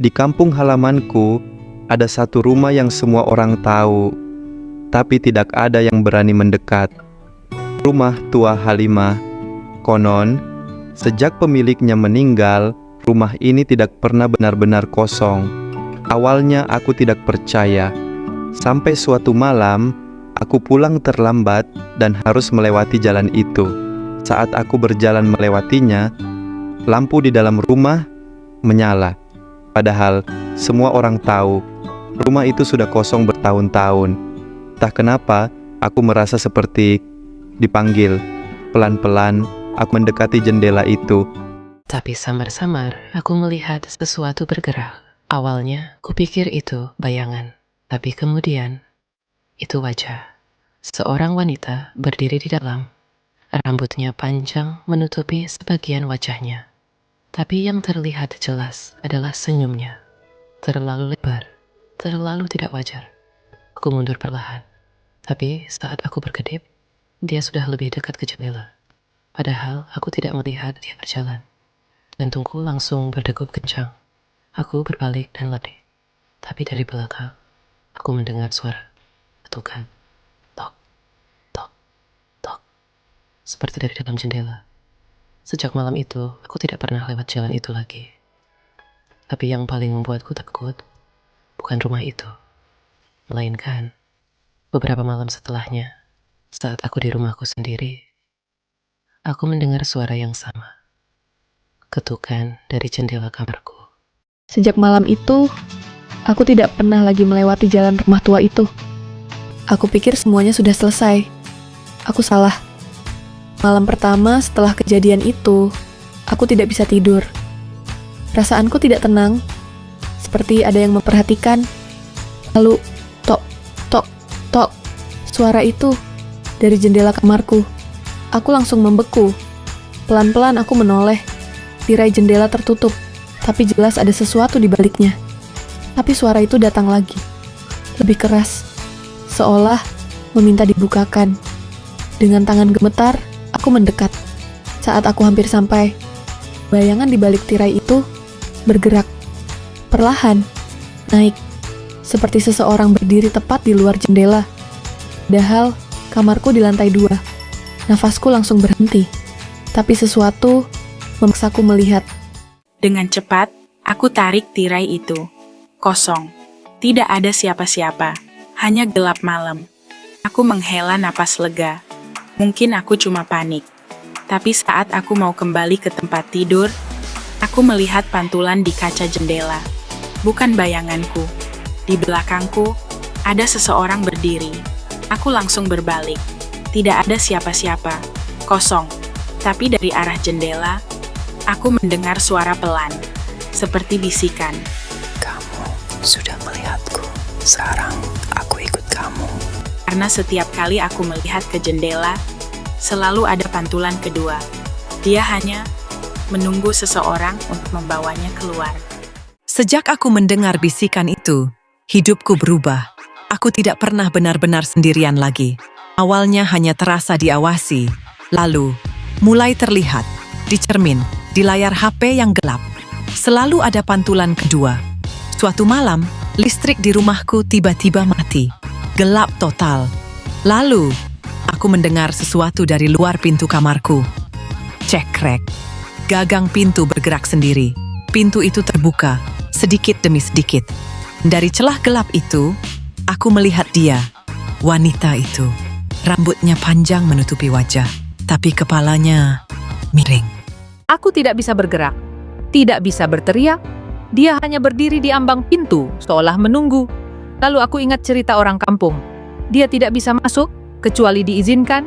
Di kampung halamanku ada satu rumah yang semua orang tahu, tapi tidak ada yang berani mendekat. Rumah tua Halimah. Konon, sejak pemiliknya meninggal, rumah ini tidak pernah benar-benar kosong. Awalnya aku tidak percaya. Sampai suatu malam, aku pulang terlambat dan harus melewati jalan itu. Saat aku berjalan melewatinya, lampu di dalam rumah menyala. Padahal semua orang tahu rumah itu sudah kosong bertahun-tahun. Entah kenapa aku merasa seperti dipanggil. Pelan-pelan aku mendekati jendela itu. Tapi samar-samar aku melihat sesuatu bergerak. Awalnya kupikir itu bayangan, tapi kemudian itu wajah. Seorang wanita berdiri di dalam. Rambutnya panjang menutupi sebagian wajahnya. Tapi yang terlihat jelas adalah senyumnya. Terlalu lebar, terlalu tidak wajar. Aku mundur perlahan. Tapi saat aku berkedip, dia sudah lebih dekat ke jendela. Padahal aku tidak melihat dia berjalan. Jantungku langsung berdegup kencang. Aku berbalik dan lari. Tapi dari belakang, aku mendengar suara ketukan. Tok, tok, tok. Seperti dari dalam jendela. Sejak malam itu, aku tidak pernah lewat jalan itu lagi. Tapi yang paling membuatku takut, bukan rumah itu. Melainkan, beberapa malam setelahnya, saat aku di rumahku sendiri, aku mendengar suara yang sama. Ketukan dari jendela kamarku. Sejak malam itu, aku tidak pernah lagi melewati jalan rumah tua itu. Aku pikir semuanya sudah selesai. Aku salah. Malam pertama setelah kejadian itu, aku tidak bisa tidur. Perasaanku tidak tenang, seperti ada yang memperhatikan. Lalu, tok, tok, tok, suara itu dari jendela kamarku. Aku langsung membeku. Pelan-pelan aku menoleh. Tirai jendela tertutup, tapi jelas ada sesuatu di baliknya. Tapi suara itu datang lagi, lebih keras, seolah meminta dibukakan. Dengan tangan gemetar, aku mendekat. Saat aku hampir sampai, bayangan di balik tirai itu bergerak, perlahan, naik, seperti seseorang berdiri tepat di luar jendela. Padahal kamarku di lantai 2. Nafasku langsung berhenti, tapi sesuatu memaksaku melihat. Dengan cepat, aku tarik tirai itu. Kosong. Tidak ada siapa-siapa. Hanya gelap malam. Aku menghela napas lega. Mungkin aku cuma panik. Tapi saat aku mau kembali ke tempat tidur, aku melihat pantulan di kaca jendela. Bukan bayanganku. Di belakangku, ada seseorang berdiri. Aku langsung berbalik. Tidak ada siapa-siapa. Kosong. Tapi dari arah jendela, aku mendengar suara pelan, seperti bisikan. Kamu sudah melihatku. Sekarang aku ikut kamu. Karena setiap kali aku melihat ke jendela, selalu ada pantulan kedua. Dia hanya menunggu seseorang untuk membawanya keluar. Sejak aku mendengar bisikan itu, hidupku berubah. Aku tidak pernah benar-benar sendirian lagi. Awalnya hanya terasa diawasi, lalu mulai terlihat di cermin, di layar HP yang gelap. Selalu ada pantulan kedua. Suatu malam, listrik di rumahku tiba-tiba mati. Gelap total. Lalu, aku mendengar sesuatu dari luar pintu kamarku. Cekrek. Gagang pintu bergerak sendiri. Pintu itu terbuka, sedikit demi sedikit. Dari celah gelap itu, aku melihat dia, wanita itu. Rambutnya panjang menutupi wajah, tapi kepalanya miring. Aku tidak bisa bergerak, tidak bisa berteriak. Dia hanya berdiri di ambang pintu, seolah menunggu. Lalu aku ingat cerita orang kampung. Dia tidak bisa masuk, kecuali diizinkan.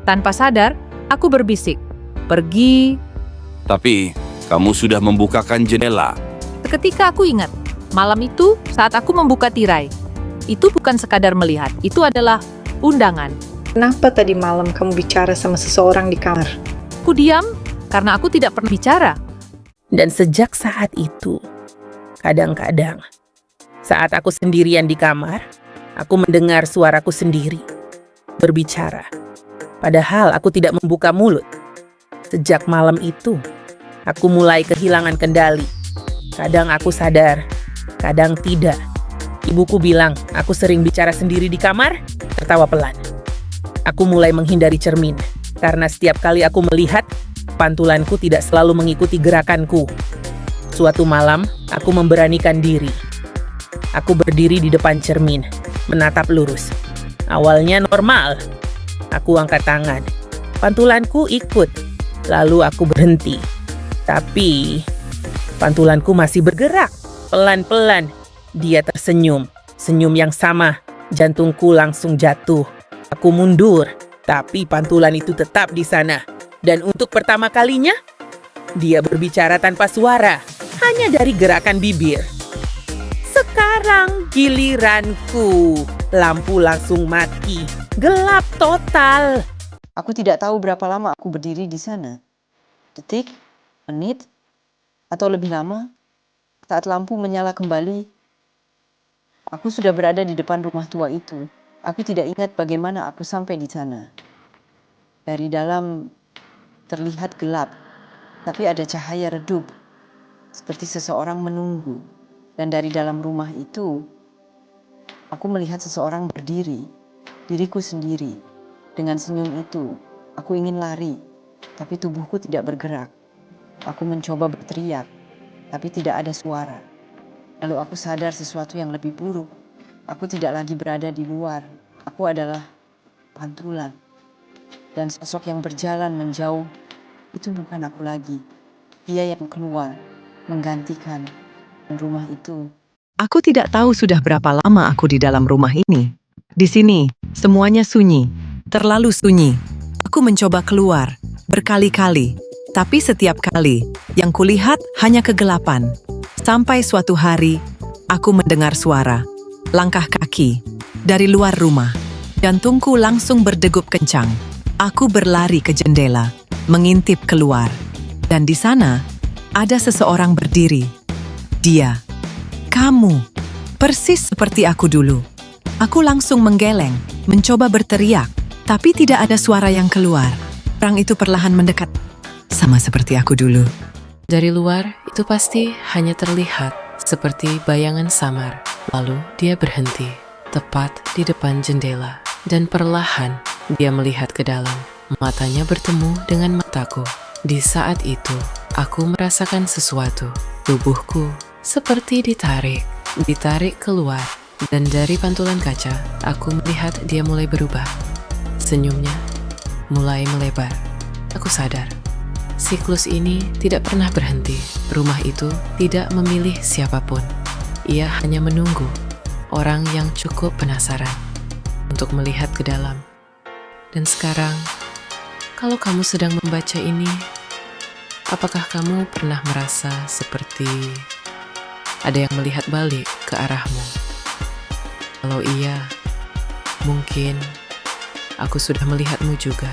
Tanpa sadar, aku berbisik, "Pergi." Tapi, kamu sudah membukakan jendela. Seketika aku ingat, malam itu saat aku membuka tirai. Itu bukan sekadar melihat, itu adalah undangan. Kenapa tadi malam kamu bicara sama seseorang di kamar? Aku diam karena aku tidak pernah bicara. Dan sejak saat itu, kadang-kadang, saat aku sendirian di kamar, aku mendengar suaraku sendiri berbicara. Padahal aku tidak membuka mulut. Sejak malam itu, aku mulai kehilangan kendali. Kadang aku sadar, kadang tidak. Ibuku bilang aku sering bicara sendiri di kamar, tertawa pelan. Aku mulai menghindari cermin, karena setiap kali aku melihat, pantulanku tidak selalu mengikuti gerakanku. Suatu malam, aku memberanikan diri. Aku berdiri di depan cermin, menatap lurus. Awalnya normal. Aku angkat tangan. Pantulanku ikut. Lalu aku berhenti. Tapi, pantulanku masih bergerak. Pelan-pelan. Dia tersenyum. Senyum yang sama. Jantungku langsung jatuh. Aku mundur. Tapi pantulan itu tetap di sana. Dan untuk pertama kalinya, dia berbicara tanpa suara. Hanya dari gerakan bibir. Sekarang giliranku. Lampu langsung mati. Gelap total. Aku tidak tahu berapa lama aku berdiri di sana. Detik, menit, atau lebih lama. Saat lampu menyala kembali, aku sudah berada di depan rumah tua itu. Aku tidak ingat bagaimana aku sampai di sana. Dari dalam terlihat gelap, tapi ada cahaya redup, seperti seseorang menunggu. Dan dari dalam rumah itu, aku melihat seseorang berdiri, diriku sendiri. Dengan senyum itu, aku ingin lari, tapi tubuhku tidak bergerak. Aku mencoba berteriak, tapi tidak ada suara. Lalu aku sadar sesuatu yang lebih buruk. Aku tidak lagi berada di luar. Aku adalah pantulan. Dan sosok yang berjalan menjauh, itu bukan aku lagi. Dia yang keluar, menggantikan. Dan rumah itu. Aku tidak tahu sudah berapa lama aku di dalam rumah ini. Di sini, semuanya sunyi. Terlalu sunyi. Aku mencoba keluar, berkali-kali. Tapi setiap kali, yang kulihat hanya kegelapan. Sampai suatu hari, aku mendengar suara. Langkah kaki. Dari luar rumah. Jantungku langsung berdegup kencang. Aku berlari ke jendela, mengintip keluar. Dan di sana, ada seseorang berdiri. Dia. Kamu. Persis seperti aku dulu. Aku langsung menggeleng, mencoba berteriak. Tapi tidak ada suara yang keluar. Orang itu perlahan mendekat. Sama seperti aku dulu. Dari luar, itu pasti hanya terlihat seperti bayangan samar. Lalu dia berhenti, tepat di depan jendela. Dan perlahan, dia melihat ke dalam. Matanya bertemu dengan mataku. Di saat itu, aku merasakan sesuatu. Tubuhku seperti ditarik keluar. Dan dari pantulan kaca, aku melihat dia mulai berubah. Senyumnya mulai melebar. Aku sadar, siklus ini tidak pernah berhenti. Rumah itu tidak memilih siapapun. Ia hanya menunggu orang yang cukup penasaran untuk melihat ke dalam. Dan sekarang, kalau kamu sedang membaca ini, apakah kamu pernah merasa seperti ada yang melihat balik ke arahmu? Kalau iya, mungkin aku sudah melihatmu juga.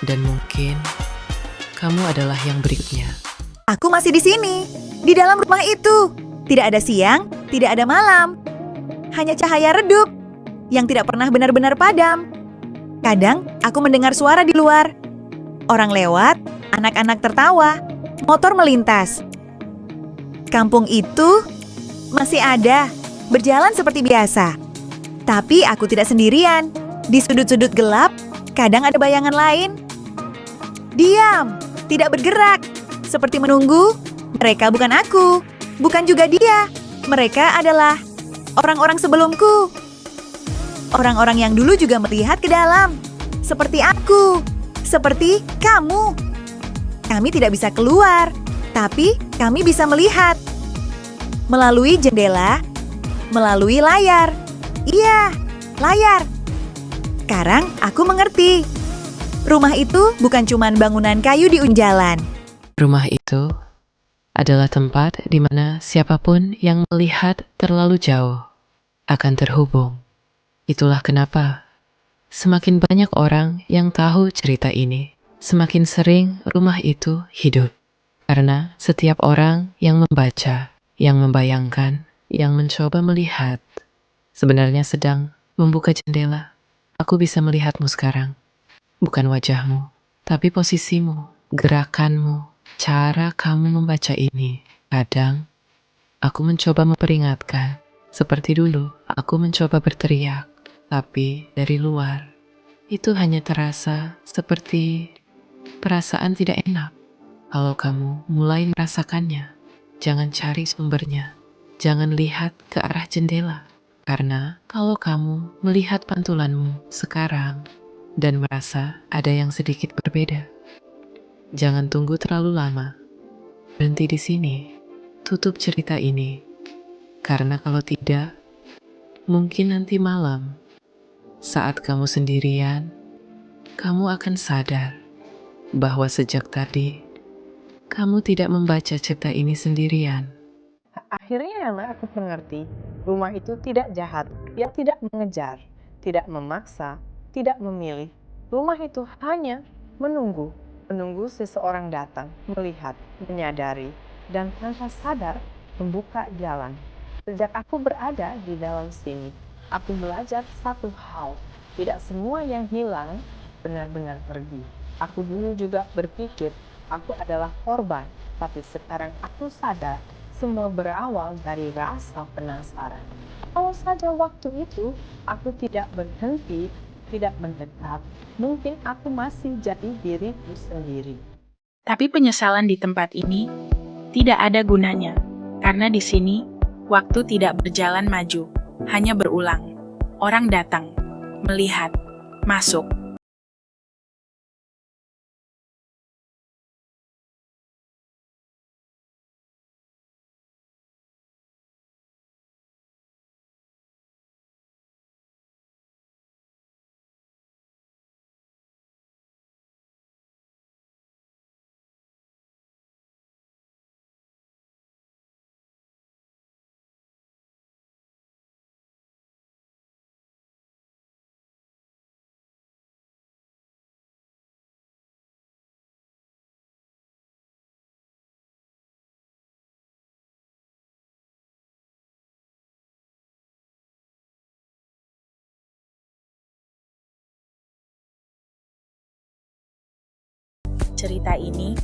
Dan mungkin kamu adalah yang berikutnya. Aku masih di sini, di dalam rumah itu. Tidak ada siang, tidak ada malam. Hanya cahaya redup yang tidak pernah benar-benar padam. Kadang aku mendengar suara di luar. Orang lewat, anak-anak tertawa, motor melintas. Kampung itu masih ada, berjalan seperti biasa. Tapi aku tidak sendirian. Di sudut-sudut gelap, kadang ada bayangan lain. Diam, tidak bergerak. Seperti menunggu, mereka bukan aku. Bukan juga dia. Mereka adalah orang-orang sebelumku. Orang-orang yang dulu juga melihat ke dalam. Seperti aku. Seperti kamu. Kami tidak bisa keluar. Tapi kami bisa melihat. Melalui jendela. Melalui layar. Iya, layar. Sekarang aku mengerti. Rumah itu bukan cuma bangunan kayu di unjalan. Rumah itu adalah tempat di mana siapapun yang melihat terlalu jauh akan terhubung. Itulah kenapa semakin banyak orang yang tahu cerita ini, semakin sering rumah itu hidup. Karena setiap orang yang membaca, yang membayangkan, yang mencoba melihat, sebenarnya sedang membuka jendela. Aku bisa melihatmu sekarang. Bukan wajahmu, tapi posisimu, gerakanmu, cara kamu membaca ini. Kadang Aku mencoba memperingatkan. Seperti dulu, aku mencoba berteriak. Tapi dari luar, itu hanya terasa seperti perasaan tidak enak. Kalau kamu mulai merasakannya, jangan cari sumbernya. Jangan lihat ke arah jendela. Karena kalau kamu melihat pantulanmu sekarang dan merasa ada yang sedikit berbeda, jangan tunggu terlalu lama. Berhenti di sini. Tutup cerita ini. Karena kalau tidak, mungkin nanti malam, saat kamu sendirian, kamu akan sadar bahwa sejak tadi, kamu tidak membaca cerita ini sendirian. Akhirnya anak aku mengerti, rumah itu tidak jahat. Ia tidak mengejar, tidak memaksa, tidak memilih. Rumah itu hanya menunggu seseorang datang, melihat, menyadari, dan tanpa sadar membuka jalan. Sejak aku berada di dalam sini, aku belajar satu hal, tidak semua yang hilang benar-benar pergi. Aku dulu juga berpikir aku adalah korban, tapi sekarang aku sadar semua berawal dari rasa penasaran. Kalau saja waktu itu aku tidak berhenti, tidak mendekat, mungkin aku masih jadi diriku sendiri. Tapi penyesalan di tempat ini tidak ada gunanya, karena di sini waktu tidak berjalan maju, hanya berulang. Orang datang, melihat, masuk. Cerita ini